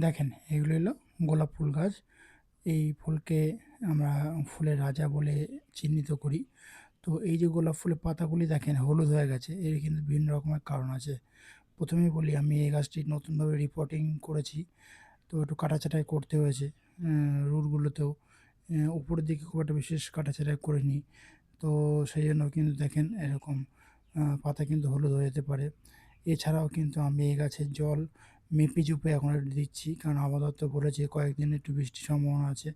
দেখেন এগুলো হলো গোলাপ ফুল গাছ। এই ফুলকে আমরা ফুলের রাজা বলে চিহ্নিত করি। তো এই যে গোলাপ ফুলের পাতাগুলি দেখেন হলুদ হয়ে গেছে, এর কিন্তু বিভিন্ন রকমের কারণ আছে। প্রথমেই বলি, আমি এই গাছটি নতুনভাবে রিপোর্টিং করেছি, তো একটু কাটাছাঁটাই করতে হয়েছে রুটগুলোতেও। উপরের দিকে খুব একটা বিশেষ কাটাছাঁটাই করিনি। তো সেই জন্য কিন্তু দেখেন এরকম পাতা কিন্তু হলুদ হয়ে যেতে পারে। এছাড়াও কিন্তু আমি এই গাছের জল মেপে চুপে এখন একটু দিচ্ছি, কারণ আবহাওয়া দপ্তর বলেছে কয়েকদিন একটু বৃষ্টির সম্ভাবনা আছে,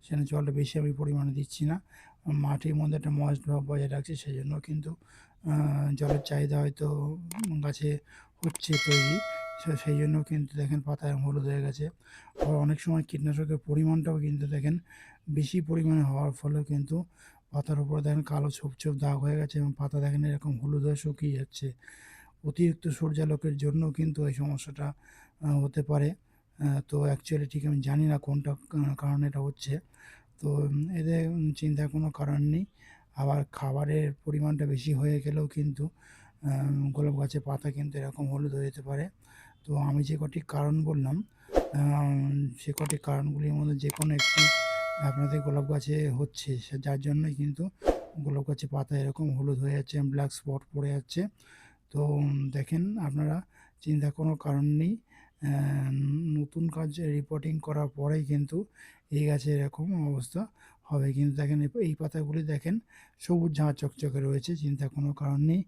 সেখানে জলটা বেশি আমি পরিমাণে দিচ্ছি না। মাটির মধ্যে একটা ময়েস্ট ভাব বজায় রাখছি, সেই জন্য কিন্তু জলের চাহিদা হয়তো গাছে হচ্ছে তৈরি। সেই জন্য কিন্তু দেখেন পাতা এরকম হলুদ হয়ে গেছে। আবার অনেক সময় কীটনাশকের পরিমাণটাও কিন্তু দেখেন বেশি পরিমাণে হওয়ার ফলেও কিন্তু পাতার উপরে দেখেন কালো ছোপ ছোপ দাগ হয়ে গেছে এবং পাতা দেখেন এরকম হলুদ হয়ে শুকিয়ে যাচ্ছে। অতিরিক্ত সূর্যালোকের জন্য কিন্তু এই সমস্যাটা হতে পারে। তো অ্যাকচুয়ালি ঠিক আমি জানি না কোনটা কারণে এটা হচ্ছে। তো এতে চিন্তার কোনো কারণ নেই। আবার খাবারের পরিমাণটা বেশি হয়ে গেলেও কিন্তু গোলাপ গাছের পাতা কিন্তু এরকম হলুদ হয়ে যেতে পারে। তো আমি যে কটি কারণ বললাম, সে কটি কারণগুলির মধ্যে যে কোনো একটি আপনাদের গোলাপ গাছে হচ্ছে, যার জন্যই কিন্তু গোলাপ গাছের পাতা এরকম হলুদ হয়ে যাচ্ছে, ব্ল্যাক স্পট পড়ে যাচ্ছে। তো দেখেন আপনারা চিন্তার কোনো কারণ নেই। নতুন কাজ রিপোর্টিং করার পরেই কিন্তু এই গাছের এরকম অবস্থা হবে। কিন্তু দেখেন এই পাতাগুলি দেখেন সবুজ ঝাঁ চকচকে রয়েছে, চিন্তার কোনো কারণ নেই।